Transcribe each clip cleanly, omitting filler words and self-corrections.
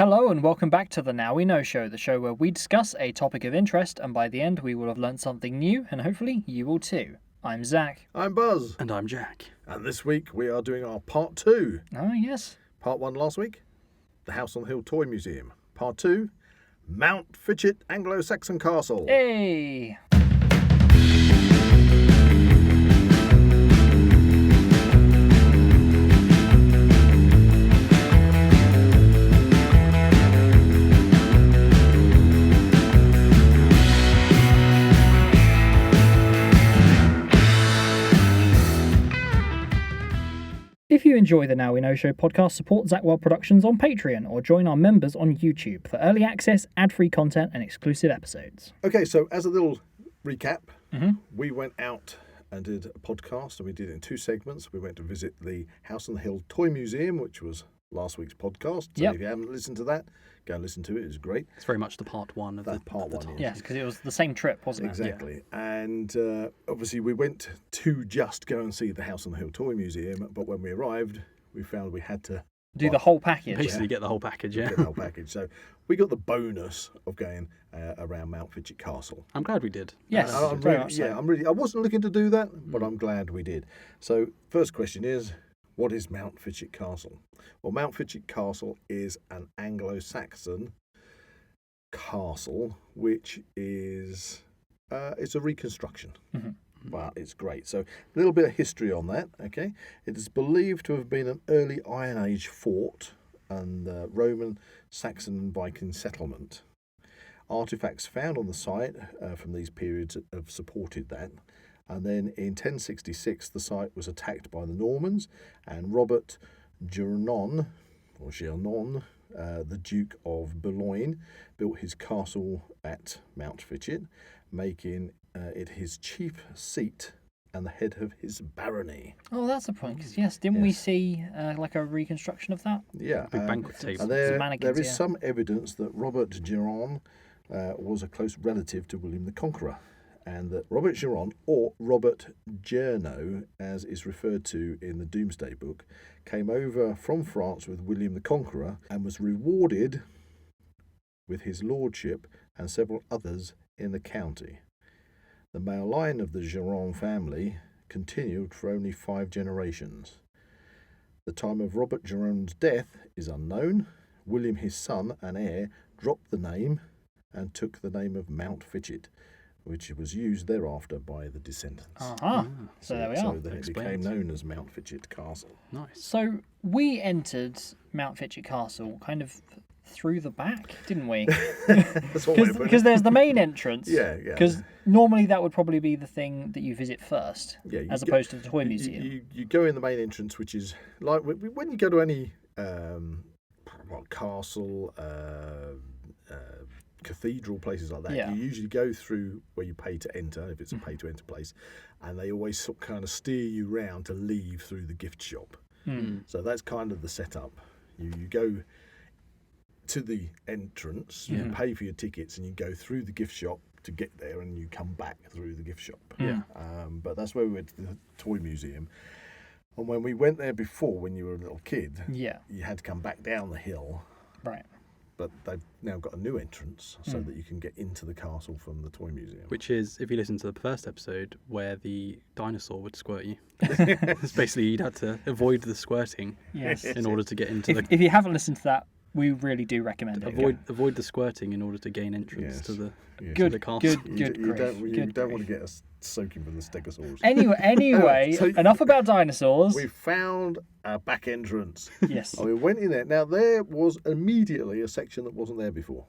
Hello and welcome back to the Now We Know Show, the show where we discuss a topic of interest and by the end we will have learnt something new and hopefully you will too. I'm Zak. I'm Buzz. And I'm Jack. And this week we are doing our part 2. Oh yes. Part 1 last week, the House on the Hill Toy Museum. Part 2, Mountfitchet Anglo-Saxon Castle. Hey! If you enjoy the Now We Know Show podcast, support Zak Wylde Productions on Patreon or join our members on YouTube for early access, ad-free content and exclusive episodes. Okay, so as a little recap, we went out and did a podcast, and we did it in 2 segments. We went to visit the House on the Hill Toy Museum, which was last week's podcast. So if you haven't listened to that, go and listen to it. It's great. It's very much the part 1 of That part the 1 talk. Yes, because it was the same trip, wasn't it? Exactly. And obviously we went to just go and see the House on the Hill Toy Museum, but when we arrived, we found we had to Do the whole package. Basically get the whole package, yeah. get the whole package. So we got the bonus of going around Mountfitchet Castle. I'm glad we did. Yes, I'm very really, much so. I wasn't looking to do that, but I'm glad we did. So first question is, what is Mountfitchet Castle? Well, Mountfitchet Castle is an Anglo-Saxon castle, which is it's a reconstruction. But it's great. So a little bit of history on that, okay? It is believed to have been an early Iron Age fort and Roman, Saxon and Viking settlement. Artefacts found on the site from these periods have supported that. And then in 1066, the site was attacked by the Normans, and Robert Gernon, the Duke of Boulogne, built his castle at Mountfitchet, making it his chief seat and the head of his barony. Oh, that's a point. 'Cause yes, didn't we see like a reconstruction of that? Yeah, Big banquet table. and there is some evidence that Robert Gernon was a close relative to William the Conqueror, and that Robert Gernon, or Robert Gernon, as is referred to in the Domesday Book, came over from France with William the Conqueror and was rewarded with his lordship and several others in the county. The male line of the Gernon family continued for only 5 generations. The time of Robert Geron's death is unknown. William, his son and heir, dropped the name and took the name of Mountfitchet, which was used thereafter by the descendants. So there we are. So then it became known as Mountfitchet Castle. Nice. So we entered Mountfitchet Castle kind of through the back, didn't we? That's one way of putting Because it. there's the main entrance. Yeah. Because normally that would probably be the thing that you visit first, as opposed to the toy museum. You go in the main entrance, which is like when you go to any castle, cathedral, places like that. Yeah. You usually go through where you pay to enter, if it's a pay to enter place, and they always sort of kind of steer you round to leave through the gift shop. So that's kind of the setup. You go to the entrance, you pay for your tickets, and you go through the gift shop to get there, and you come back through the gift shop. But that's where we went to the toy museum. And when we went there before, when you were a little kid, you had to come back down the hill. Right. But they've now got a new entrance so that you can get into the castle from the toy museum. Which is, if you listen to the first episode, where the dinosaur would squirt you. It's basically, you'd have to avoid the squirting in order to get into If you haven't listened to that, we really do recommend it. Avoid the squirting in order to gain entrance to the Good, the castle. good You grief. don't want to get us soaking from the stegosaurus. Anyway, So- enough about dinosaurs. We found a back entrance. Yes. And we went in there. Now, there was immediately a section that wasn't there before.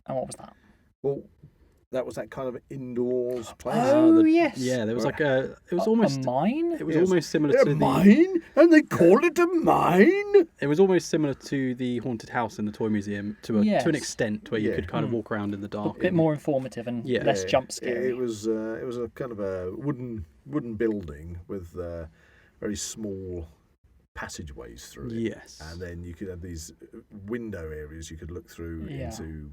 And what was that? Well, that was that kind of indoors place. Oh, yes. Yeah, there was like it was A almost mine? it was almost similar A to the mine? And they call it a mine? it was almost similar to the haunted house in the toy museum to an extent, where you could kind of walk around in the dark. A bit more informative and less jump scary. It was a kind of a wooden building with very small passageways through it. Yes. And then you could have these window areas you could look through into.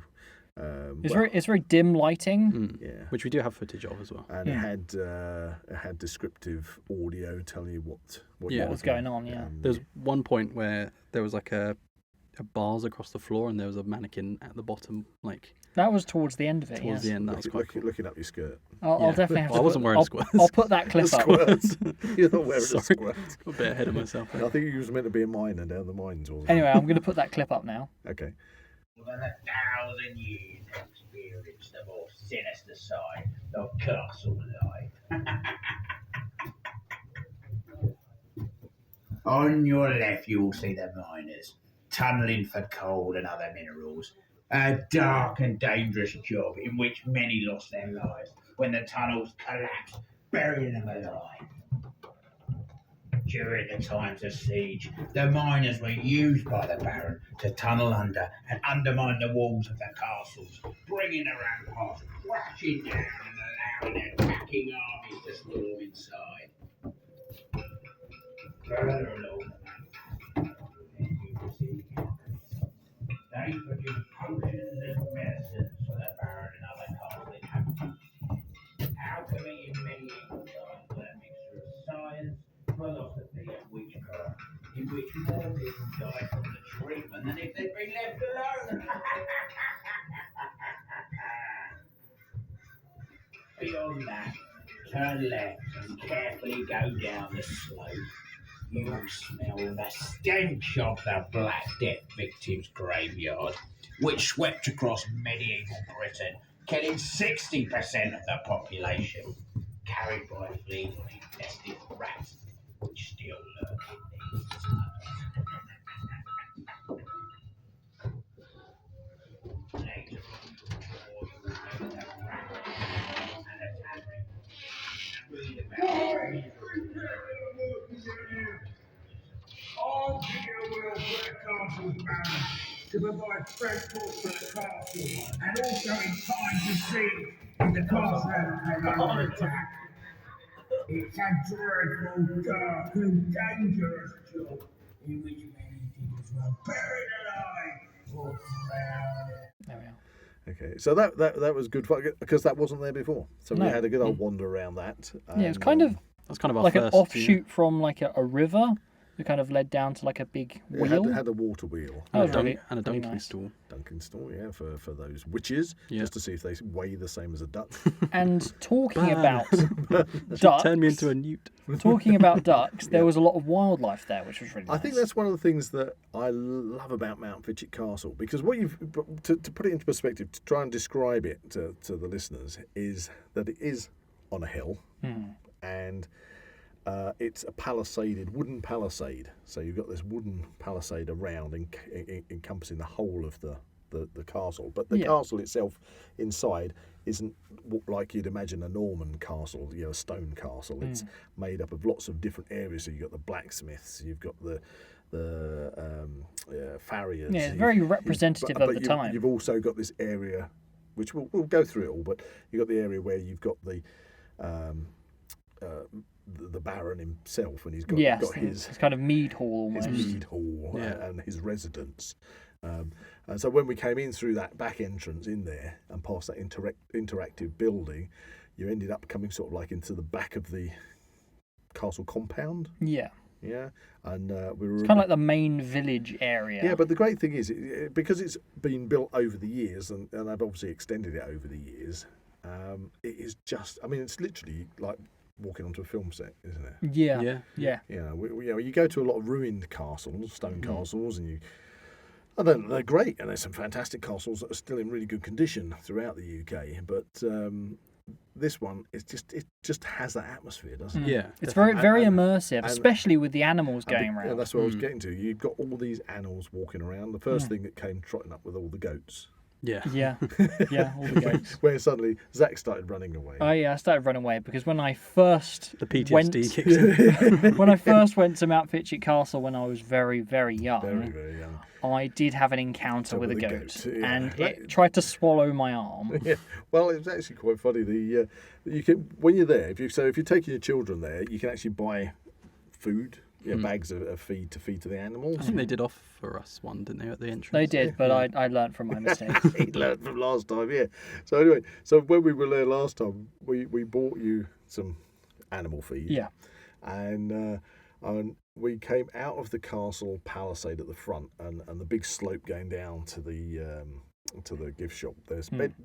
It's very dim lighting. Yeah. Which we do have footage of as well. And it had descriptive audio telling you what was going on. Yeah. There's one point where there was like a bars across the floor, and there was a mannequin at the bottom, like That was towards the end of it. towards the end. That was quite cool. Looking up your skirt. I'll Yeah. definitely have to. I wasn't wearing squirts. I'll put that clip up. Squirts. You're not wearing a Sorry. squirt. Got a bit ahead of myself there. I think you was meant to be a miner down the mines. Wasn't Anyway, I'm going to put that clip up now. it? Okay. More than 1,000 years experienced the more sinister side of castle life. On your left, you will see the miners tunnelling for coal and other minerals. A dark and dangerous job in which many lost their lives when the tunnels collapsed, burying them alive. During the times of siege, the miners were used by the Baron to tunnel under and undermine the walls of the castles, bringing the ramparts crashing down and allowing attacking armies to storm inside. Further along the map, you will see they produce potions and medicines for the Baron and other castle inhabitants. Alchemy in medieval times was a mixture of science, philosophy and witchcraft, in which more people died from the treatment than if they'd been left alone. Beyond that, turn left and carefully go down the slope. You will smell the stench of the Black Death victims' graveyard, which swept across medieval Britain, killing 60% of the population, carried by fleas and infested rats, which still lurk in these tunnels. Later on, you will know the rat and a tannery, and read about all Peter will for the castle's Baron to provide fresh food for the castle and also in time to see if the castle came under attack. It's a dreadful, dark and dangerous job in which many diggers were buried alive or drowned. There we are. Okay, so that was good fun because that wasn't there before. So we No. had a good old wander around that. Yeah, it was kind of That's kind of our like first. an offshoot from like a river. It kind of led down to like a big It wheel. had a water wheel. That was and really, a really dunking nice. stool. Dunking store, yeah, for those witches, Yeah. just to see if they weigh the same as a duck. And talking Burn. about ducks, Turned me into a newt. talking about ducks, there was a lot of wildlife there, which was really nice. I think that's one of the things that I love about Mountfitchet Castle, because what you've to put it into perspective, to try and describe it to the listeners, is that it is on a hill, and it's a palisaded wooden palisade. So you've got this wooden palisade around, encompassing the whole of the castle. But the castle itself inside isn't like you'd imagine a Norman castle, a stone castle. It's made up of lots of different areas. So you've got the blacksmiths, you've got the farriers. Yeah, it's very representative of the time. You've also got this area, which we'll go through it all, but you've got the area where you've got the Baron himself, and he's got his it's kind of mead hall almost. his mead hall Yeah. and his residence. And so when we came in through that back entrance in there and past that interactive building, you ended up coming sort of like into the back of the castle compound. Yeah, Yeah, and we were it's kind of like the main village area. Yeah, but the great thing is, because it's been built over the years, and they've obviously extended it over the years, it is just, I mean, it's literally like walking onto a film set, isn't it? Yeah. You go to a lot of ruined castles, stone castles, and they're great, and there's some fantastic castles that are still in really good condition throughout the UK, but this one, it just has that atmosphere, doesn't it? Yeah. It's very very And- immersive, especially with the animals going Yeah, around. that's what I was getting to. You've got all these animals walking around. The first thing that came trotting up with all the goats. Yeah. Yeah, all the goats. Where suddenly Zak started running away. Oh yeah, I started running away because when I first The PTSD went, kicks in. when I first went to Mountfitchet Castle when I was very very young, Very, very young. I did have an encounter with a with a goat, goat, yeah. and That- it tried to swallow my arm. Yeah, well, it was actually quite funny. You can, when you're there, if you're taking your children there, you can actually buy food, bags of feed to feed to the animals. I think they did offer us one, didn't they, at the entrance? They did, but I learned from my mistakes. He learned from last time, yeah. So anyway, when we were there last time, we bought you some animal feed. Yeah. And And we came out of the castle palisade at the front, and the big slope going down to the gift shop. There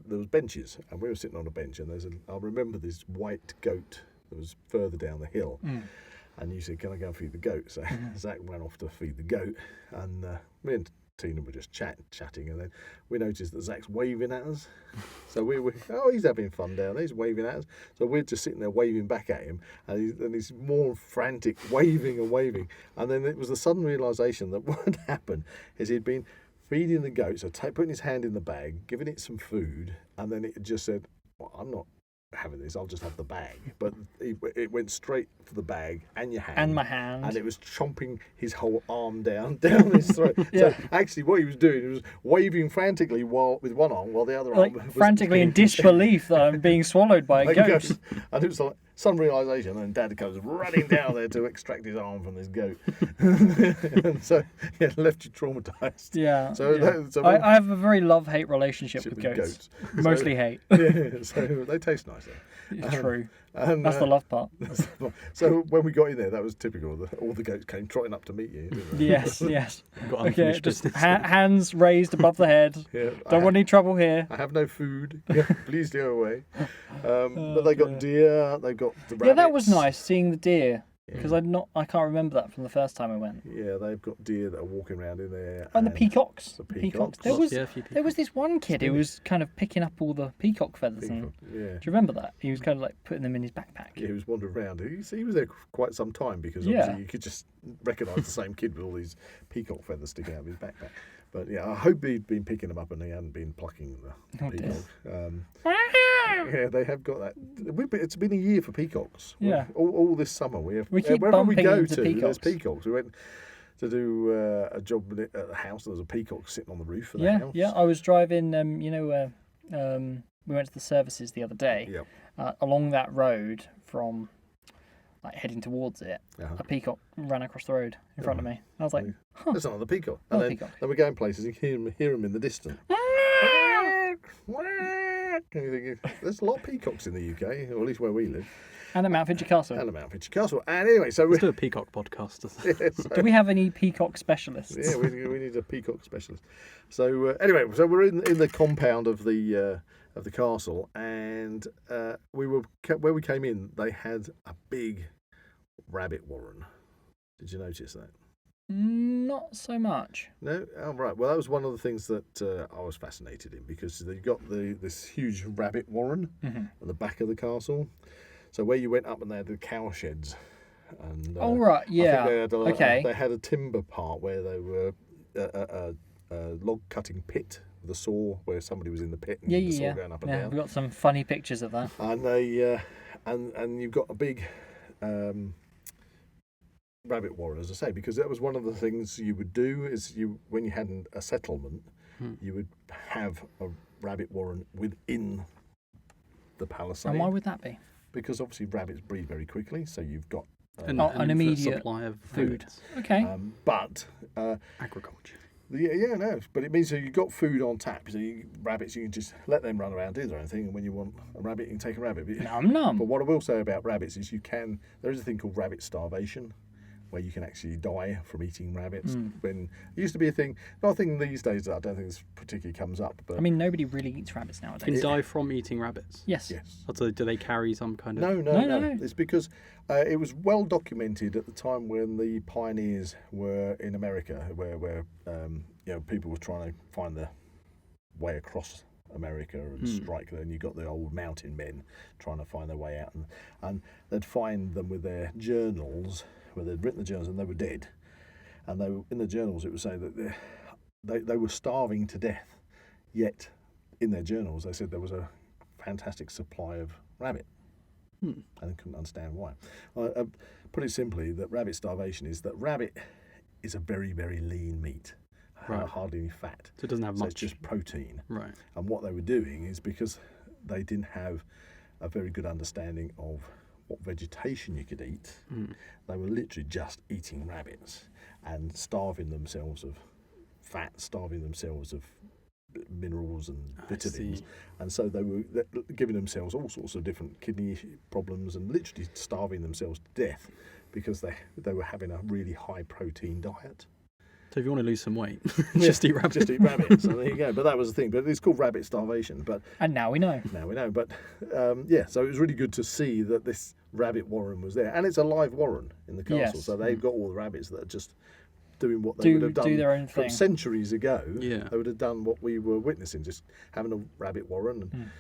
was benches, and we were sitting on a bench, and I remember this white goat that was further down the hill. And you said, "Can I go and feed the goat?" So Zak ran off to feed the goat, and me and Tina were just chatting, and then we noticed that Zak's waving at us. So we were, he's having fun down there, he's waving at us. So we're just sitting there waving back at him, and he's more frantic, waving and waving. And then it was the sudden realisation that what had happened is he'd been feeding the goat, so putting his hand in the bag, giving it some food, and then it just said, "Well, I'm not having this, I'll just have the bag." But it went straight for the bag and your hand. And my hand. And it was chomping his whole arm down his throat. Yeah. So actually what he was doing, he was waving frantically with one arm while the other like arm was frantically in disbelief that I'm being swallowed by a goat. And it was like some realisation, and Dad comes running down there to extract his arm from this goat. And so, yeah, left you traumatised. Yeah. So, I have a very love-hate relationship with goats. Mostly hate. Yeah, so they taste nice though. It's true. And, That's the love part. So when we got in there, that was typical. All the goats came trotting up to meet you. Didn't they? Yes. Got Okay, unfinished just business. hands raised above the head. Yeah, Don't want any trouble here. I have no food. Yeah, please go away. But they got deer. They got the rabbits. Yeah, that was nice seeing the deer because Yeah. I can't remember that from the first time I went. Yeah, they've got deer that are walking around in there. And the peacocks. The peacocks. There was Yeah, a few there was this one kid who was kind of picking up all the peacock feathers. And, Yeah. do you remember that? He was kind of like putting them in his backpack. Yeah, he was wandering around. He was there quite some time because obviously you could just recognise the same kid with all these peacock feathers sticking out of his backpack. But yeah, I hope he'd been picking them up and he hadn't been plucking the peacock. Yeah, they have got that. It's been a year for peacocks. Yeah. All this summer we keep wherever we bumping go into to, there's peacocks. peacocks. We went to do a job at the house. There was a peacock sitting on the roof of the house. Yeah. I was driving. We went to the services the other day. Yeah. Along that road from, like heading towards it, Uh-huh. a peacock ran across the road in front of me. I was like, That's another peacock. And Another then, peacock. then we go in places and hear them in the distance. And you think, there's a lot of peacocks in the UK, or at least where we live, and at Mountfitchet Castle. and at Mountfitchet Castle. And anyway, so Let's do a peacock podcast. Do we have any peacock specialists? yeah, we need a peacock specialist. So anyway, so we're in the compound of the castle, and where we came in, they had a big rabbit warren. Did you notice that? Not so much. No? Oh, right. Well, that was one of the things that I was fascinated in, because they got this huge rabbit warren at the back of the castle. So where you went up and they had the cow sheds. And, Oh, right, yeah. I think Okay. they had a timber part where they were a log cutting pit with a saw, where somebody was in the pit and the saw going up and Yeah, down. we've got some funny pictures of that. And they and you've got a big rabbit warren, as I say, because that was one of the things you would do is when you had a settlement, you would have a rabbit warren within the palisade. And why would that be? Because obviously rabbits breed very quickly, so you've got An an immediate supply of food. food. Okay. but Agriculture. no, but it means that you've got food on tap. So rabbits, you can just let them run around, do their own thing, and when you want a rabbit, you can take a rabbit. Num. But what I will say about rabbits is there is a thing called rabbit starvation, where you can actually die from eating rabbits. When it used to be a thing, not a thing these days. I don't think this particularly comes up. But I mean, nobody really eats rabbits You can nowadays. die from eating rabbits. Yes. yes, So do they carry some kind of... no. It's because it was well documented at the time when the pioneers were in America, where people were trying to find the way across America and strike there, and you got the old mountain men trying to find their way out, and they'd find them with their journals, where they'd written the journals and they were dead, and they were, in the journals it would say that they were starving to death, yet in their journals they said there was a fantastic supply of rabbit, and they couldn't understand why. Put it simply, that rabbit starvation is that rabbit is a very, very lean meat. Right. Hardly any fat. So it doesn't have So much. it's just protein. Right. And what they were doing is, because they didn't have a very good understanding of what vegetation you could eat, they were literally just eating rabbits and starving themselves of fat, starving themselves of minerals and vitamins. see. And so they were giving themselves all sorts of different kidney problems and literally starving themselves to death because they were having a really high protein diet. So if you want to lose some weight, just eat rabbits. Just eat rabbits. So there you go. But that was the thing. But it's called rabbit starvation. But And now we know. now we know. But so it was really good to see that this rabbit warren was there, and it's a live warren in the castle. Yes. So they've got all the rabbits that are just doing what they would have done do their own from thing. centuries ago. Yeah. They would have done what we were witnessing, just having a rabbit warren and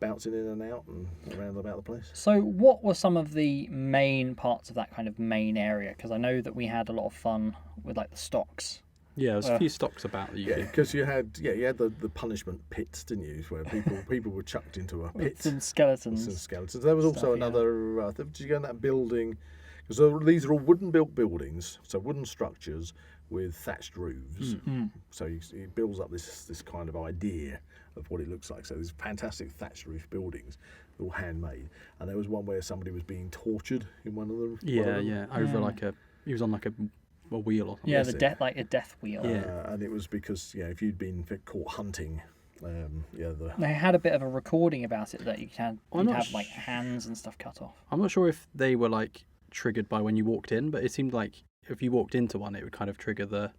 bouncing in and out and around about the place. So what were some of the main parts of that kind of main area? Because I know that we had a lot of fun with like the stocks. Yeah, there's a few stocks about that you Yeah, do. because you had the punishment pits, didn't you? Where people were chucked into a pit. Some skeletons. Some skeletons. There was also yeah. another. Did you go in that building? Because these are all wooden-built buildings, so wooden structures with thatched roofs. So it builds up this kind of idea of what it looks like. So these fantastic thatched roof buildings, all handmade. And there was one where somebody was being tortured in one of them. Yeah, over he was on like a wheel or something. Yeah, Yes, like a death wheel. And it was because if you'd been caught hunting, They had a bit of a recording about it that you'd have not like hands and stuff cut off. I'm not sure if they were like triggered by when you walked in, but it seemed like if you walked into one, it would kind of trigger the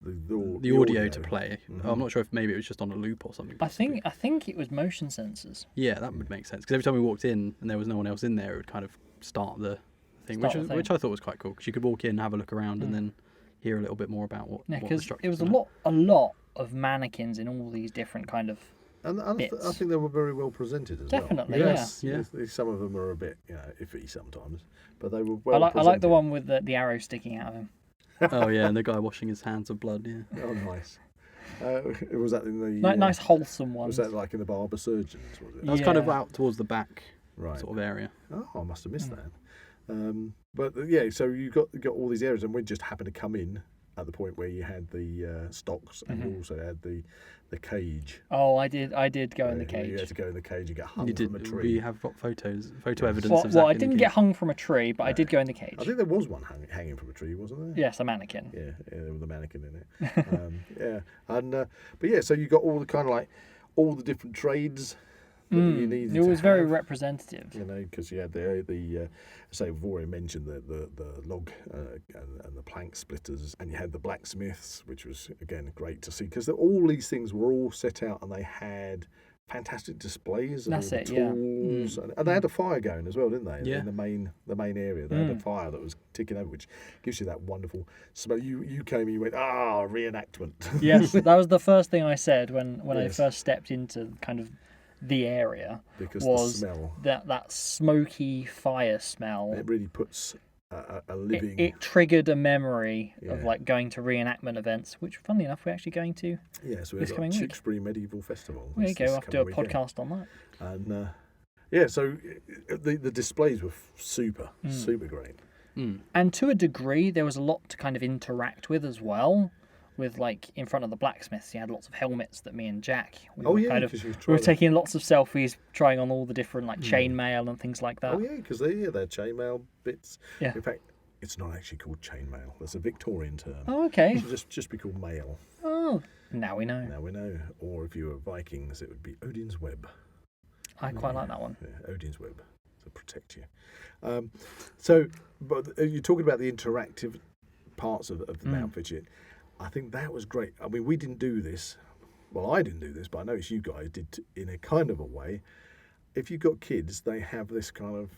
audio to play. I'm not sure if maybe it was just on a loop or something. I think it was motion sensors. Yeah, that would make sense because every time we walked in and there was no one else in there, it would kind of start the thing, which I thought was quite cool because you could walk in, have a look around, and then hear a little bit more about what the because structure it was a lot of mannequins in all these different kind of. And I think they were very well presented as Definitely, well. yeah. Some of them are a bit iffy sometimes, but they were well I presented. like the one with the arrow sticking out of him. Oh yeah, and the guy washing his hands of blood. Yeah. Oh, nice. Was that in the Nice wholesome one. Was that like in the barber surgeons? Was it? That was kind of out towards the back Right. sort of area. Oh, I must have missed that. But so you got all these areas, and we just happened to come in at the point where you had the stocks, and you also had the cage. Oh, I did go in the You cage. had to go in the cage and get hung You did. from a tree. We have got photo evidence of Zak. Well, I in the didn't cage. get hung from a tree, but I did go in the cage. I think there was one hanging from a tree, wasn't there? Yes, a mannequin. Yeah, there was a mannequin in it. So you got all the kind of like all the different trades that you needed. It was to very have, representative. because you had the say we've already mentioned the log and the plank splitters, and you had the blacksmiths, which was again great to see because all these things were all set out and they had fantastic displays and That's all the it, yeah. tools, and they had a fire going as well, didn't they? Yeah. In the main area, they had a fire that was ticking over, which gives you that wonderful smell. You came and you went, reenactment. Yes, that was the first thing I said when I Yes. first stepped into kind of the area. Because was the smell, that smoky fire smell. it really puts a living. It triggered a memory of Yeah. like going to reenactment events, which, funnily enough, we're actually going to. So this we've got coming week. Tewkesbury Medieval Festival. There you this go. I'll have to do a coming weekend. podcast on that. And so the displays were super great. And to a degree, there was a lot to kind of interact with as well. With like in front of the blacksmiths, you had lots of helmets that me and Jack we were taking lots of selfies, trying on all the different like chainmail and things like that. Oh yeah, because they're chainmail bits. Yeah. In fact, it's not actually called chainmail. That's a Victorian term. Oh, okay. It should just be called mail. Oh, now we know. Now we know. Or if you were Vikings, it would be Odin's web. I quite like that one. Yeah, Odin's web to protect you. But you're talking about the interactive parts of the Mountfitchet. I think that was great. I mean, we didn't do this. Well, I didn't do this, but I noticed you guys did in a kind of a way. If you've got kids, they have this kind of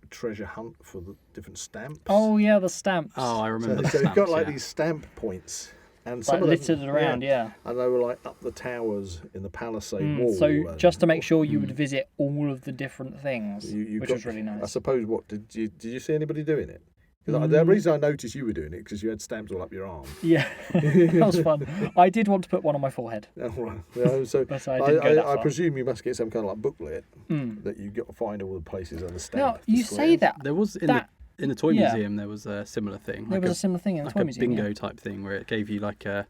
treasure hunt for the different stamps. Oh yeah, the stamps. Oh, I remember. So the you've got stamps, like yeah. these stamp points. And like some of littered them, around, yeah. And they were like up the towers in the palisade wall. So and, just to make sure you would visit all of the different things, you which got- was really nice. I suppose. What did you see anybody doing it? 'Cause the reason I noticed you were doing it because you had stamps all up your arm. Yeah, that was fun. I did want to put one on my forehead. Oh, right. Yeah, so But I didn't go that I far. presume you must get some kind of like booklet that you got to find all the places on the stamp. Now, the you say squares. that. There was in the toy yeah. museum there was a similar thing. There was a similar thing in the like toy a museum. bingo yeah. type thing where it gave you like a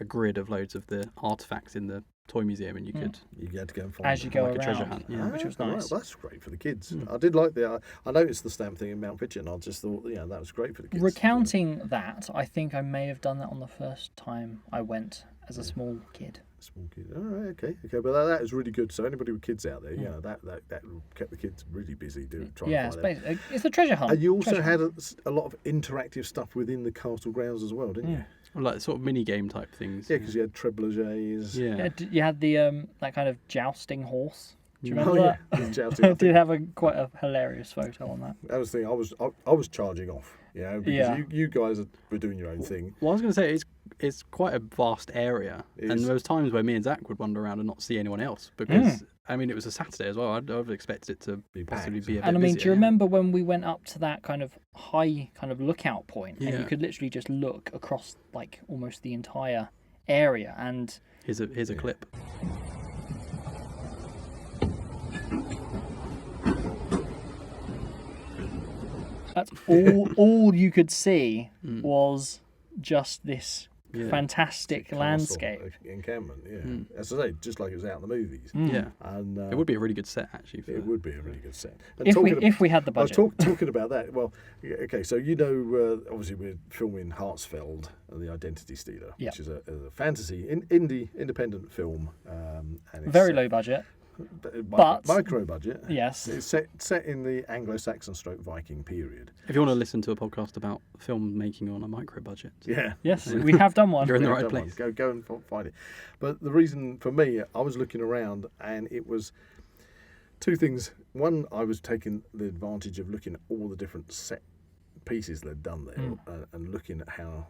grid of loads of the artifacts in the toy museum, and you could You had to go and find As you go like a treasure around, hunt. Yeah. which was all right, nice. well, that's great for the kids. I did like I noticed the stamp thing in Mountfitchet, and I just thought, that was great for the kids. Recounting that, I think I may have done that on the first time I went as a small kid. Small kids. All right, okay. But that is really good. So anybody with kids out there, that kept the kids really busy trying to find them. It's a treasure hunt. And you also had a lot of interactive stuff within the castle grounds as well, didn't you? Well, like sort of mini game type things. Yeah, because you had trebuchets. Yeah. You had the that kind of jousting horse. Do you remember that? Yeah. Jousting, I did have quite a hilarious photo on that. That was the thing. I was charging off, because you guys were doing your own thing. Well, I was going to say it's quite a vast area, and there was times where me and Zak would wander around and not see anyone else because I mean it was a Saturday as well. I'd have expected it to possibly be a bit And I mean, busier. do you remember when we went up to that kind of high kind of lookout point, and you could literally just look across like almost the entire area? And here's a clip. that's all you could see was just this fantastic landscape. Encampment, as I say, just like it was out in the movies. Yeah, and it would be a really good set actually. It would be a really good set. And if we had the budget. I was talking about that. Well, okay, so obviously we're filming Hartsfeld, The Identity Stealer, which is a fantasy indie independent film, and it's very low budget. But micro budget. Yes, it's set in the Anglo-Saxon / Viking period. If you want to listen to a podcast about film making on a micro budget, yes, we have done one. You're in the right place. Go and find it. But the reason for me, I was looking around, and it was two things. One, I was taking the advantage of looking at all the different set pieces they'd done there, and looking at how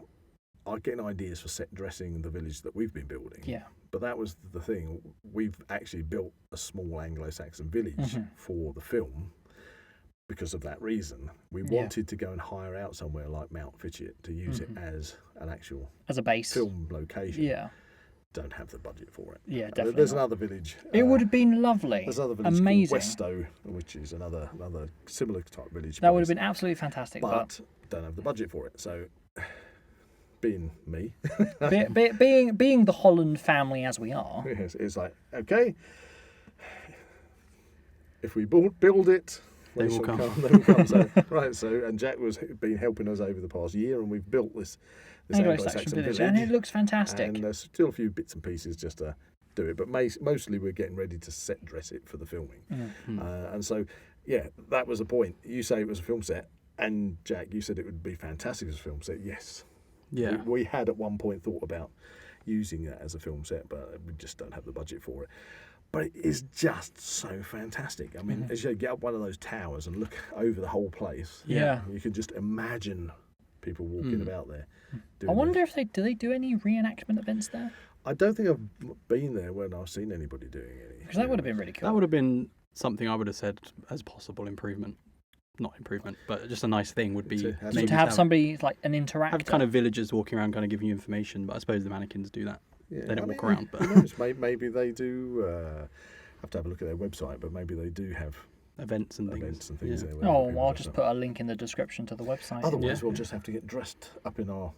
I'm getting ideas for set dressing the village that we've been building. Yeah. But that was the thing. We've actually built a small Anglo-Saxon village for the film because of that reason. We wanted to go and hire out somewhere like Mountfitchet to use it as an actual a base film location. Yeah. Don't have the budget for it. Yeah, definitely. There's another village. It would have been lovely. There's another village amazing. called Westow, which is another similar type village. That would have been absolutely fantastic. But don't have the budget for it. So being me, being the Holland family as we are, it's like, okay, if we build it, they will come. They will come. So and Jack was been helping us over the past year, and we've built this Anglo-Saxon village, and it looks fantastic. And there's still a few bits and pieces just to do it, but mostly we're getting ready to set dress it for the filming. And so, that was the point. You say it was a film set, and Jack, you said it would be fantastic as a film set. Yes. Yeah. We had at one point thought about using that as a film set, but we just don't have the budget for it. But it is just so fantastic. I mean, as you get up one of those towers and look over the whole place, you can just imagine people walking about there. I wonder if they do any reenactment events there. I don't think I've been there when I've seen anybody doing any. Because that would have been really cool. That would have been something I would have said as possible improvement. Not improvement, but just a nice thing would be to have somebody like an interactor. Have kind of villagers walking around, kind of giving you information. But I suppose the mannequins do that. Yeah, they don't walk around. But who knows? Maybe they do. Have to have a look at their website, but maybe they do have events and things. There. I'll just put a link in the description to the website. Otherwise, we'll just have to get dressed up in our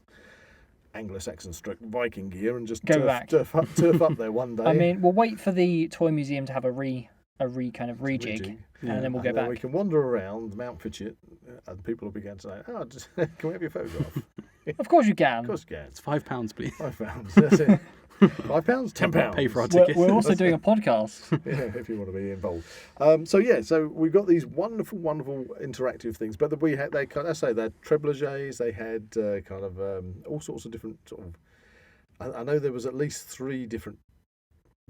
Anglo-Saxon / Viking gear and just turf up there one day. I mean, we'll wait for the toy museum to have a kind of rejig. And then we'll go back. We can wander around Mountfitchet, and people will begin to say, can we have your photograph? Of course you can. Of course you can. It's £5, please. £5, that's it. £5, £10. Pay for our tickets. We're also doing a podcast. If you want to be involved. So we've got these wonderful, wonderful interactive things. But they had trebuchets. They had all sorts of different sort of. I know there was at least 3 different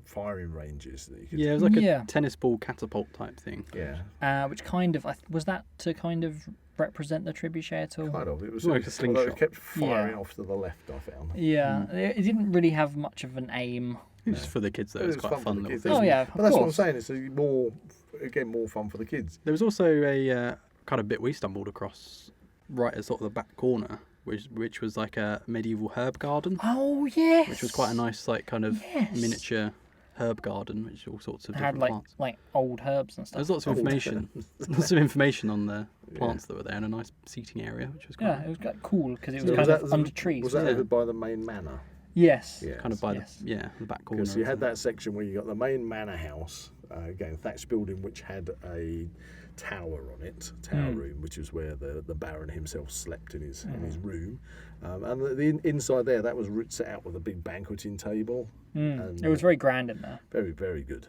firing ranges that you could. Yeah, it was like a tennis ball catapult type thing. Yeah. Which kind of was that to kind of represent the trebuchet at all? Kind of. It was like a slingshot. It kept firing off to the left, I found. Yeah, it didn't really have much of an aim. It was for the kids though. It was quite a fun little thing. Oh yeah, but that's what I'm saying. It's more fun for the kids. There was also a kind of bit we stumbled across right at sort of the back corner, which was like a medieval herb garden. Oh yes. Which was quite a nice kind of miniature herb garden, which all sorts of different plants. Like old herbs and stuff. There's lots of information. Lots of information on the plants that were there, and a nice seating area, which was quite it was cool because it was kind of under trees. Was that over by the main manor? Yes. Kind of by the back corner. Because you had that section where you got the main manor house, again thatched building, which had a tower on it, room, which was where the Baron himself slept in his room. And the inside there, that was set out with a big banqueting table. And, it was very grand in there. Very, very good.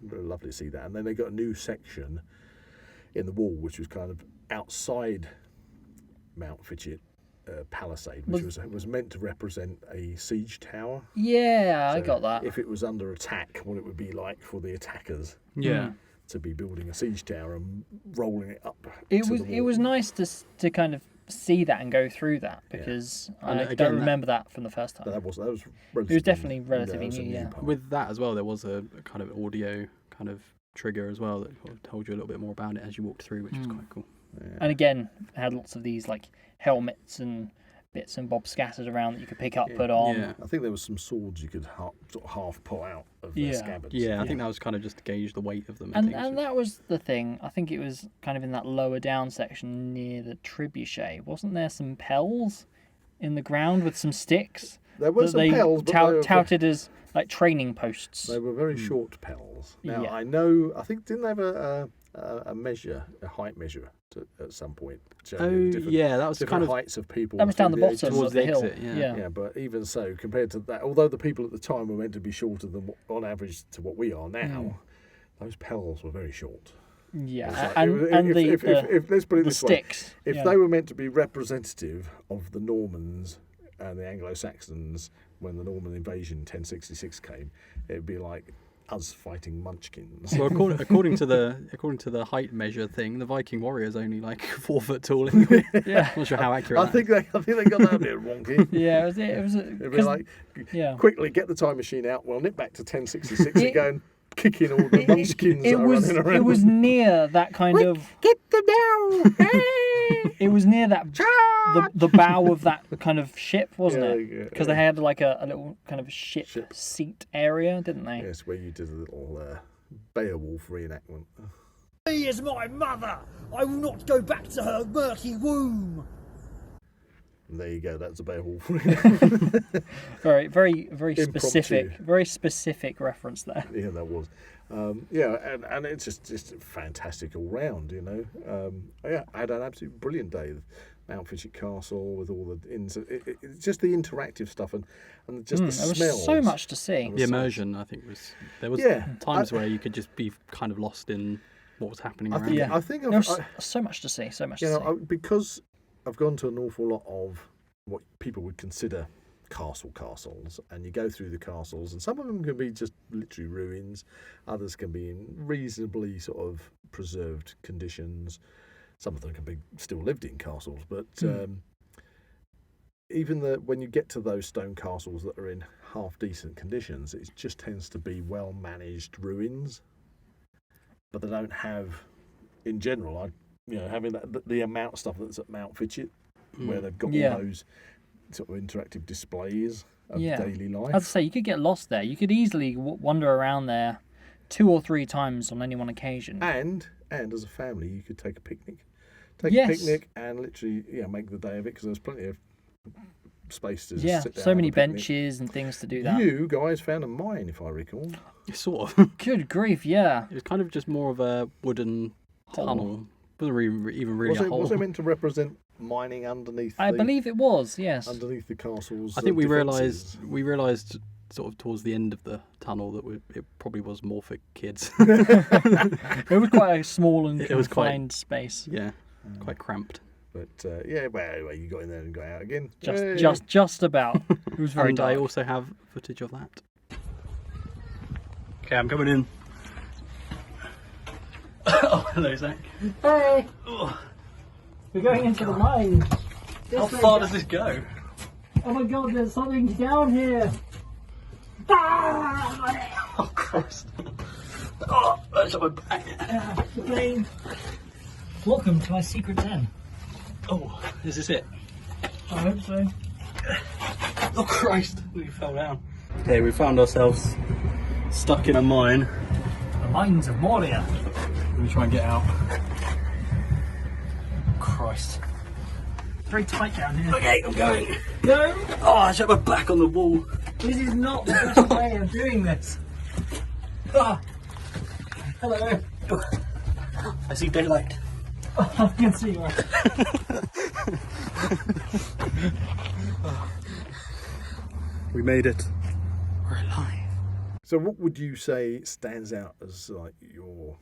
Very lovely to see that. And then they got a new section in the wall, which was kind of outside Mountfitchet palisade, which was meant to represent a siege tower. Yeah, so I got that. If it was under attack, what it would be like for the attackers. Yeah. To be building a siege tower and rolling it up. It was nice to kind of see that and go through that, because I don't remember that from the first time. That was it was definitely relatively new. Yeah. With that as well, there was a kind of audio kind of trigger as well that told you a little bit more about it as you walked through, which was quite cool. Yeah. And again, it had lots of these like helmets and bits and bobs scattered around that you could pick up, put on. Yeah. I think there was some swords you could half pull out of their scabbards. Yeah, I think that was kind of just to gauge the weight of them. And that was the thing. I think it was kind of in that lower down section near the trebuchet. Wasn't there some pels in the ground with some sticks? There were some pels, but touted as like training posts. They were very short pels. Now Yeah. I think didn't they have a height measure at some point? That was kind of heights of people. That was down the bottom towards of the hill. exit, Yeah, but even so, compared to that, although the people at the time were meant to be shorter than on average to what we are now, those pels were very short. Yeah, Like, if let's put it the this sticks. way, if they were meant to be representative of the Normans and the Anglo-Saxons when the Norman invasion 1066 came, it'd be like us fighting munchkins. Well, according to the height measure thing, the Viking warrior's only like 4 foot tall anyway. Yeah, not sure how accurate. I think they got that a bit wonky. Yeah, it was. It'd be like, quickly get the time machine out. We'll nip back to 1066 and go and kick in all the munchkins that are running around. It was near that kind of. Get them down! Hey! It was near that the bow of that kind of ship, wasn't it? Because they had like a little kind of ship seat area, didn't they? Yes, where you did a little Beowulf reenactment. She is my mother. I will not go back to her murky womb. And there you go. That's a Beowulf. Very, very, very specific. Very specific reference there. Yeah, that was. And it's just fantastic all round, I had an absolutely brilliant day. Mountfitchet Castle with all the it's just the interactive stuff and just the smells. There was so much to see. The immersion, I think, there was times where you could just be kind of lost in what was happening around. I think there was so much to see. So much to see. Because I've gone to an awful lot of what people would consider castles, and you go through the castles, and some of them can be just literally ruins, others can be in reasonably sort of preserved conditions, some of them can be still lived in castles, but even when you get to those stone castles that are in half decent conditions, it just tends to be well managed ruins, but they don't have, in general, having the amount of stuff that's at Mountfitchet, where they've got all those sort of interactive displays of daily life. I'd say you could get lost there. You could easily wander around there 2 or 3 times on any one occasion. And as a family, you could take a picnic. A picnic and literally make the day of it, because there's plenty of space to just sit down. So many benches and things to do that. You guys found a mine, if I recall. Sort of. Good grief, yeah. It was kind of just more of a wooden tunnel. Wasn't even really a hole. Was it meant to represent mining underneath? I believe it was, yes. Underneath the castles. I think we realised sort of towards the end of the tunnel that it probably was more for kids. It was quite a small and confined space. Yeah, quite cramped. But anyway, you got in there and got out again. Just about. It was very dark. I also have footage of that. Okay, I'm coming in. Oh, hello, Zak. Hey! Oh. We're going into the mine. How far does this go? Oh my god, there's something down here. Oh, Christ. Oh, that's on my back. Again. Welcome to my secret den. Oh, is this it? I hope so. Oh, Christ. We fell down. Okay, we found ourselves stuck in a mine. The mines of Moria. Let me try and get out. Christ. Very tight down here. Okay, I'm going. No! Oh, I shut my back on the wall. This is not the best way of doing this. Ah. Hello. I see daylight. I can see you. We made it. We're alive. So what would you say stands out as like your,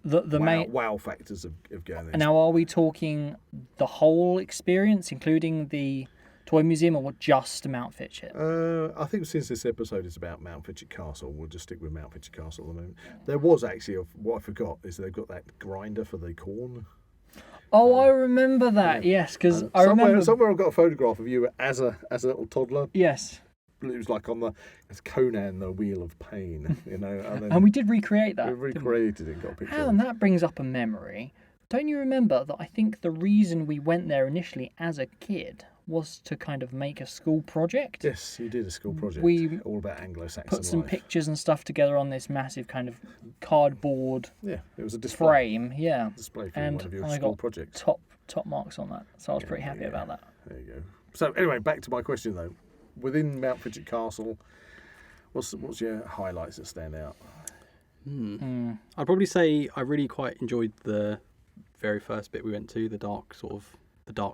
The main wow factors of going there? Now, are we talking the whole experience, including the toy museum, or just Mountfitchet? I think since this episode is about Mountfitchet Castle, we'll just stick with Mountfitchet Castle at the moment. There was actually, what I forgot is they've got that grinder for the corn. Oh, I remember that. Yeah. Yes, because I remember somewhere I've got a photograph of you as a little toddler. Yes. It was like on it's Conan, the Wheel of Pain, And, then And we did recreate that. we recreated it, got a picture. And that brings up a memory. Don't you remember that I think the reason we went there initially as a kid was to kind of make a school project? Yes, you did a school project. All about Anglo-Saxon Put some life. pictures and stuff together on this massive kind of cardboard Yeah, it was a display. frame. Yeah. Display for And one of your I school got projects. top marks on that. So I was pretty happy about that. There you go. So anyway, back to my question though. Within Mountfitchet Castle, what's your highlights that stand out? I'd probably say I really quite enjoyed the very first bit we went to, the dark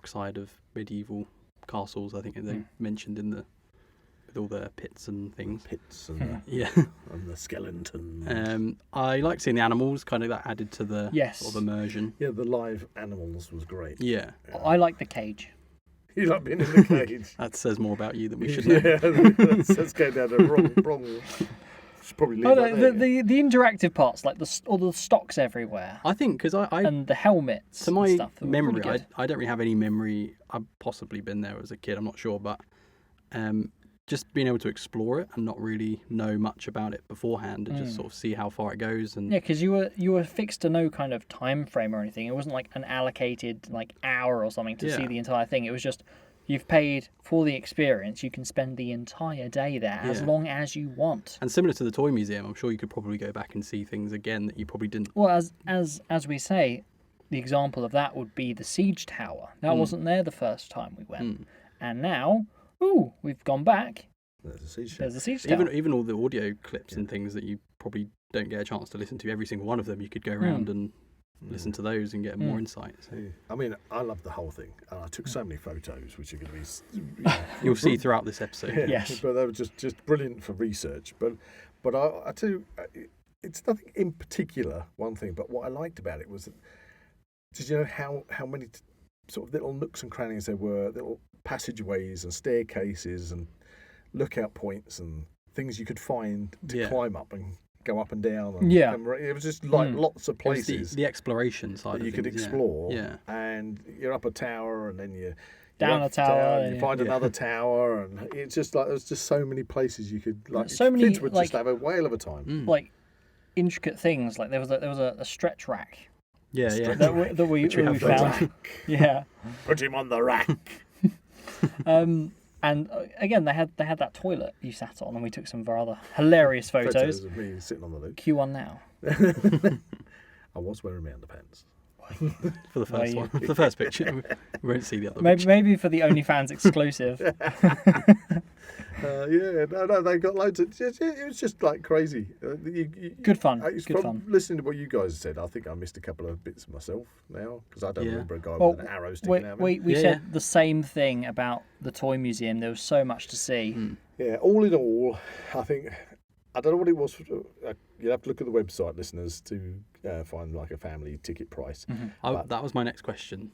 side of medieval castles. I think they mentioned with all the pits and things. Pits and Yeah. and the skeletons. I like seeing the animals, kind of that added to the sort of immersion. Yeah, the live animals was great. Yeah. I like the cage. You like being in the cage. That says more about you than we should know. Yeah, that's going down the wrong. Should probably leave that there. The interactive parts, like all the stocks everywhere, I think because I and the helmets. to my and stuff, that were memory, really good. I don't really have any memory. I've possibly been there as a kid. I'm not sure, but just being able to explore it and not really know much about it beforehand, and just sort of see how far it goes. And Yeah, because you were fixed to no kind of time frame or anything. It wasn't like an allocated hour or something to see the entire thing. It was just you've paid for the experience. You can spend the entire day there as long as you want. And similar to the toy museum, I'm sure you could probably go back and see things again that you probably didn't. Well, as we say, the example of that would be the siege tower. That wasn't there the first time we went, and now, we've gone back. There's a siege tower. Even all the audio clips and things that you probably don't get a chance to listen to, every single one of them, you could go around and listen to those and get more insight. So. I mean, I love the whole thing. And I took so many photos, which are going to be... You'll see throughout this episode. Yeah, Yes. But they were just brilliant for research. But I tell you, it's nothing in particular, one thing, but what I liked about it was that, did you know how many sort of little nooks and crannies there were, little passageways and staircases and lookout points and things you could find to climb up and go up and down. And it was just like lots of places. The exploration side that you of could things, explore. Yeah. And you're up a tower and then you're down a tower. And you find another tower, and it's just like there's just so many places you could So many, kids would just have a whale of a time. Like intricate things. Like there was a stretch rack. Yeah. That we found. Yeah. Put him on the rack. And again, they had that toilet you sat on, and we took some of our other hilarious photos. of me sitting on the loo. Q1 now. I was wearing my underpants. For the first one, for the first picture, we won't see the other. Maybe for the OnlyFans exclusive. No, they got loads of. It was just like crazy. Good fun. Good fun. Listening to what you guys said, I think I missed a couple of bits myself now because I don't remember a guy with an arrow sticking out. We said the same thing about the toy museum. There was so much to see. Yeah, all in all, I think I don't know what it was. You'd have to look at the website, listeners, to find like a family ticket price. That was my next question.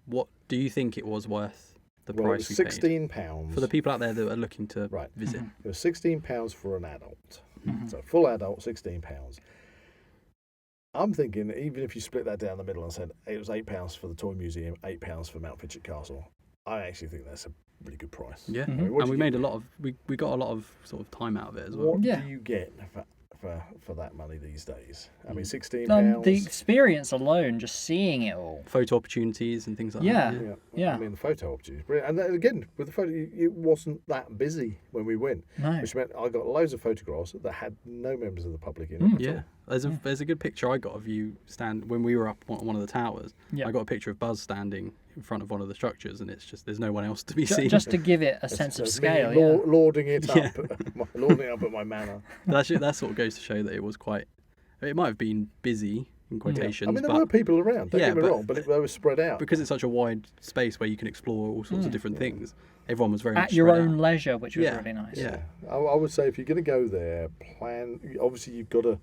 What do you think it was worth? The price it was we paid? £16 for the people out there that are looking to visit. It was £16 for an adult, so full adult £16. I'm thinking even if you split that down the middle and said it was £8 for the toy museum, £8 for Mountfitchet Castle, I actually think that's a really good price. Yeah, I mean, and we made a lot of we got a lot of sort of time out of it as well. What do you get for that money these days? I mean, £16. The experience alone, just seeing it all. Photo opportunities and things like Yeah. that. Yeah. I mean, the photo opportunities. And then again, with the photo, it wasn't that busy when we went. No. Which meant I got loads of photographs that had no members of the public in it. Yeah. There's a good picture I got of you when we were up on one of the towers. Yeah. I got a picture of Buzz standing in front of one of the structures, and it's just there's no one else to be seen. Just to give it a sense of That's scale. me lording it up at my manor. That sort of goes to show that it was quite It might have been busy in quotations. I mean, there were people around. Don't get me wrong, but they were spread out because it's such a wide space where you can explore all sorts of different things. Everyone was very at much your spread own out. leisure, which was really nice. Yeah, I would say if you're going to go there, plan. Obviously, you're going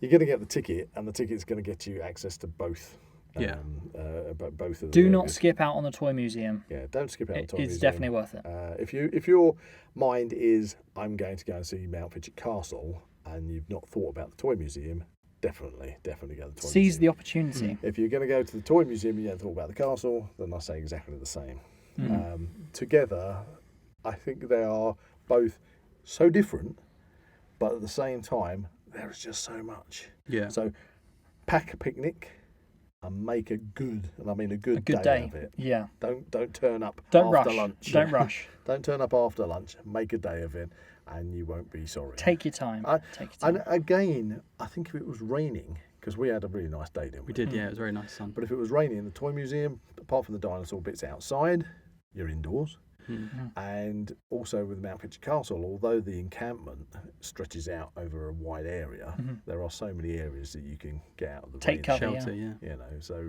to get the ticket, and the ticket's going to get you access to both. Both of them. Do not skip out on the toy museum. Yeah, don't skip out on the toy museum. It's definitely worth it. If your mind is I'm going to go and see Mountfitchet Castle, and you've not thought about the toy museum, definitely go to the toy museum. Seize the opportunity. If you're going to go to the toy museum and you haven't thought about the castle, then I say exactly the same. Together, I think they are both so different, but at the same time, there is just so much. Yeah. So, pack a picnic and make a good day of it. Yeah. Don't turn up Don't after rush. lunch. Don't rush. Don't turn up after lunch. Make a day of it, and you won't be sorry. Take your time. And again, I think if it was raining, because we had a really nice day, didn't we? we did. Yeah, it was very nice sun. But if it was raining in the toy museum, apart from the dinosaur bits outside, you're indoors. And also with Mountfitchet Castle, although the encampment stretches out over a wide area, there are so many areas that you can get out of the Take rain. cover, Shelter, yeah. yeah. You know, so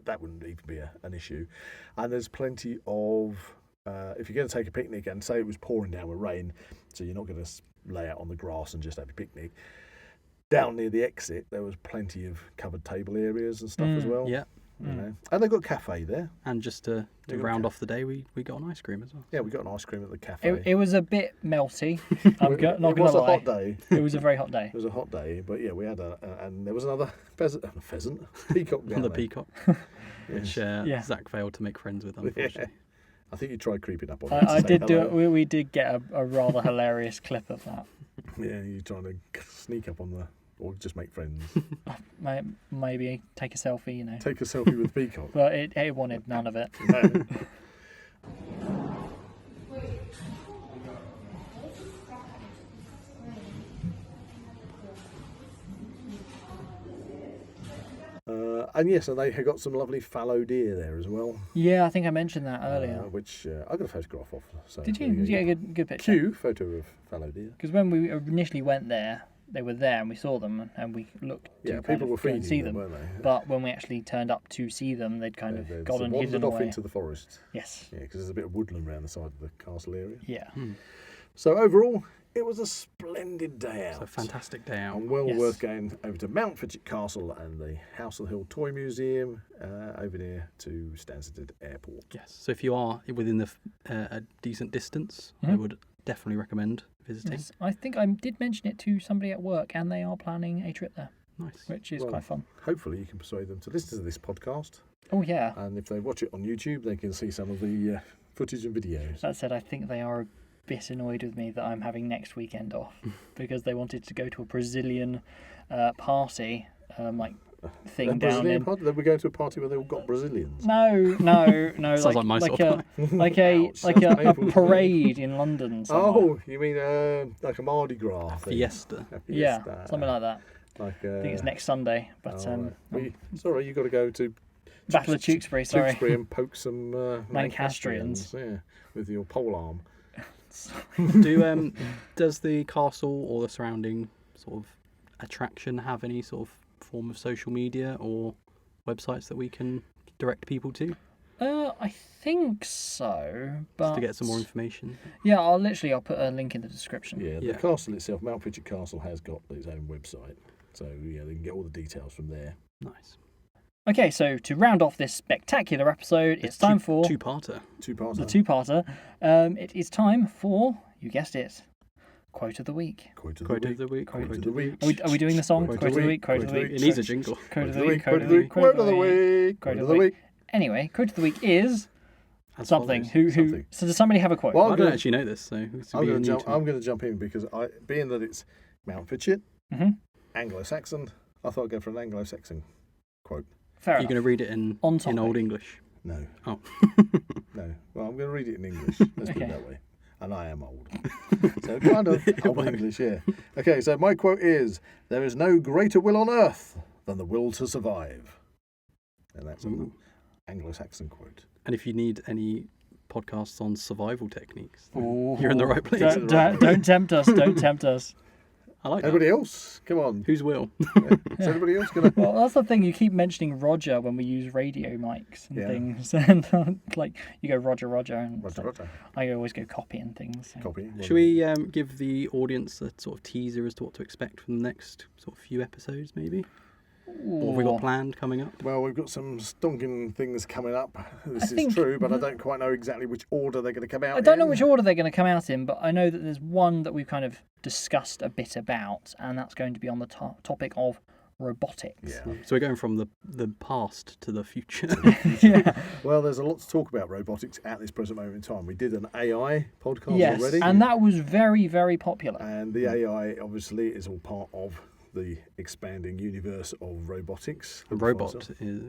that wouldn't even be an issue. And there's plenty of, if you're going to take a picnic and say it was pouring down with rain, so you're not going to lay out on the grass and just have a picnic, down near the exit there was plenty of covered table areas and stuff as well. Yeah. You know. And they've got a cafe there. And just to round off the day, we got an ice cream as well. Yeah, we got an ice cream at the cafe. It was a bit melty. I'm not It going to was a lie. hot day. It was a very hot day. It was a hot day, but yeah, we had and there was another peacock down On the there. peacock, which Zak failed to make friends with, unfortunately. I think you tried creeping up on it. I did do it. We did get a rather hilarious clip of that. Yeah, you're trying to sneak up on or just make friends. Maybe take a selfie, you know. Take a selfie with the peacock. But it wanted none of it. No. And yes, and they have got some lovely fallow deer there as well. Yeah, I think I mentioned that earlier. Which I got a photograph of. So Did you? Did you get a good picture? Cue photo of fallow deer. Because when we initially went there, they were there and we saw them and we looked to people were go and feeding see them, them. weren't they? But when we actually turned up to see them, they'd kind of gone and wandered hidden off away. into the forest. Yes. Yeah, because there's a bit of woodland around the side of the castle area. Yeah. So overall, it was a splendid day out. It's a fantastic day out. And well worth going over to Mountfitchet Castle and the House of the Hill Toy Museum over near to Stansted Airport. Yes. So if you are within a decent distance, I would definitely recommend visiting. Yes. I think I did mention it to somebody at work and they are planning a trip there, Nice. which is quite fun. Hopefully you can persuade them to listen to this podcast. Oh, yeah. And if they watch it on YouTube, they can see some of the footage and videos. That said, I think they are a bit annoyed with me that I'm having next weekend off because they wanted to go to a Brazilian party, thing down in. Party? They were going to a party where they all got Brazilians. No. Sounds like my sort of like a parade in London. Somewhere. Oh, you mean like a Mardi Gras thing? fiesta. Yeah, something like that. Like, I think it's next Sunday, but sorry, you got to go to Battle of Tewkesbury. Sorry, Tewkesbury and poke some Lancastrians. Yeah, with your pole arm. Does the castle or the surrounding sort of attraction have any sort of form of social media or websites that we can direct people to? I think so, but Just to get some more information. Yeah, I'll put a link in the description. Yeah, the castle itself, Mountfitchet Castle, has got its own website, so yeah, they can get all the details from there. Nice. Okay, so to round off this spectacular episode, it's time for two-parter. The two-parter. It is time for, you guessed it, Quote of the Week. Quote of the week. Are we doing the song? Quote of the Week. It needs a jingle. Quote of the week. Quote of the week. Quote of the week. Quote of the week. Anyway, quote of the week is something. Something. So does somebody have a quote? Well, I don't actually know this, so I'm going to jump in because being that it's Mountfitchet, Anglo-Saxon, I thought I'd go for an Anglo-Saxon quote. Fair Are you enough. going to read it in Old English? No. Oh. No. Well, I'm going to read it in English. Let's put it Okay. that way. And I am old. So kind of old English, yeah. Okay, so my quote is, there is no greater will on earth than the will to survive. And that's an Anglo-Saxon quote. And if you need any podcasts on survival techniques, Ooh. you're in the right place. Don't tempt us. Don't tempt us. I like Anybody that. else? Come on. Who's Will? Is anybody else going to... Well, that's the thing. You keep mentioning Roger when we use radio mics and Yeah. things, and like you go Roger, and it's Roger. I always go copy and things. So. Copy. Should we give the audience a sort of teaser as to what to expect from the next sort of few episodes, maybe? What have we got planned coming up? Well, we've got some stonking things coming up. This think is true, but I don't quite know exactly which order they're going to come out I don't know in. which order they're going to come out in, but I know that there's one that we've kind of discussed a bit about, and that's going to be on the topic of robotics. Yeah. So we're going from the past to the future. Yeah. Well, there's a lot to talk about robotics at this present moment in time. We did an AI podcast Yes, already. and that was very, very popular. And the AI, obviously, is all part of the expanding universe of robotics. A robot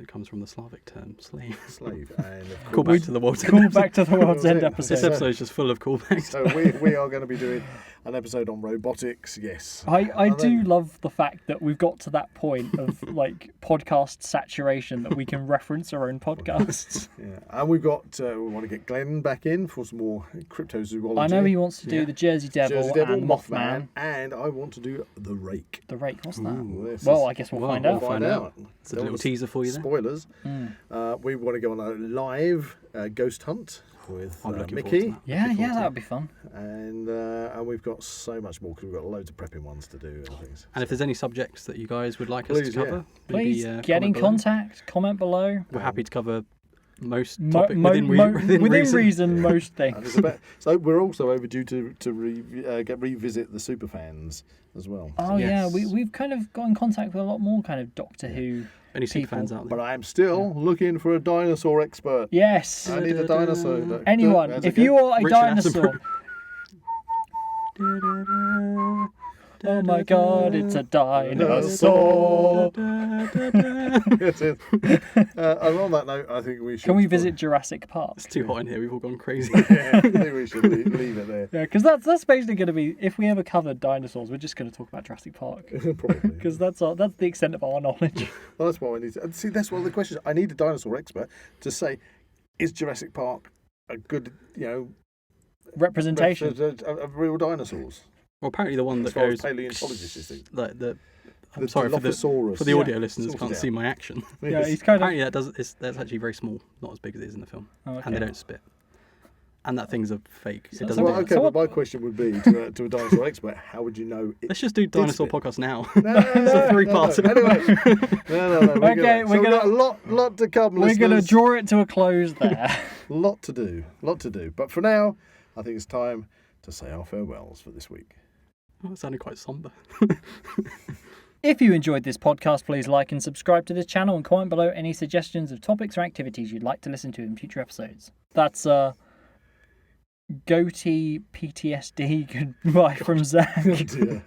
comes from the Slavic term slave. Slave. And of Call course, back to the World's Call End. back to the World's End This episode. This episode is just full of callbacks. So we are going to be doing an episode on robotics, yes. I do love the fact that we've got to that point of like podcast saturation that we can reference our own podcasts. Yeah. And we've got, we want to get Glenn back in for some more cryptozoology. I know he wants to do the Jersey Devil, and Mothman. And I want to do the Rake. The Rake, what's that? Ooh, this Well, is- I guess we'll Well, find we'll out. find out. It's a Don't little teaser for you there. Spoilers. Mm. We want to go on a live ghost hunt with I'm looking forward Mickey. to that. Yeah, Looking yeah, forward that to would be fun. And we've got so much more because we've got loads of prepping ones to do and things. And if there's any subjects that you guys would like us Please, to cover, Please maybe, get in comment below. contact, comment below. We're happy to cover most Mo- topic mo- within reason. most And things. it's about, so we're also overdue to revisit the superfans as well. Oh yeah, Yes. we've kind of got in contact with a lot more kind of Doctor Who. Any super people. fans out But there? I'm still looking for a dinosaur expert. Yes. I need a dinosaur. Anyone, How's if it you go? are a Richard dinosaur. Oh my God, it's a dinosaur. Yes, yes. And on that note, I think we should. Can we visit Jurassic Park? It's too hot in here. We've all gone crazy. Yeah, I think we should leave it there. Yeah, because that's basically going to be, if we ever covered dinosaurs, we're just going to talk about Jurassic Park. Probably. Because that's the extent of our knowledge. Well, that's what I need to. And see, that's one of the questions. I need a dinosaur expert to say, is Jurassic Park a good, Representation. of real dinosaurs? Well, apparently the one As that far as goes paleontologists think. like the. I'm The sorry for the Dilophosaurus. audio listeners Sort it can't out. see my action. Yeah, he's kind of. Apparently that's actually very small, not as big as it is in the film, Oh, and they okay. don't spit. And that thing's a fake. So- It doesn't. Well, So okay, what- but my question would be to a dinosaur expert: how would you know? Let's just do dinosaur spit. podcast now. No, It's a three-parter. No. Okay, we're We've got gonna- a lot to come. We're going to listeners. draw it to a close there. Lot to do. But for now, I think it's time to say our farewells for this week. Oh, that sounded quite somber. If you enjoyed this podcast, please like and subscribe to this channel and comment below any suggestions of topics or activities you'd like to listen to in future episodes. That's goatee PTSD goodbye from Zak. Dear.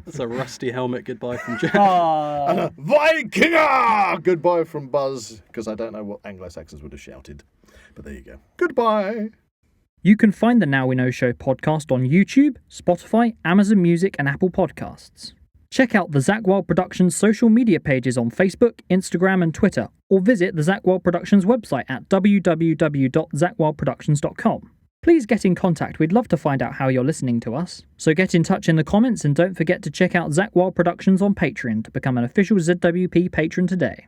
That's a rusty helmet goodbye from Jack. Ah, Vikinger! Goodbye from Buzz, because I don't know what Anglo-Saxons would have shouted. But there you go. Goodbye. you can find the Now We Know Show podcast on YouTube, Spotify, Amazon Music, and Apple Podcasts. Check out the Zak Wylde Productions social media pages on Facebook, Instagram, and Twitter, or visit the Zak Wylde Productions website at www.zakwyldeproductions.com. Please get in contact, we'd love to find out how you're listening to us. So get in touch in the comments and don't forget to check out Zak Wylde Productions on Patreon to become an official ZWP patron today.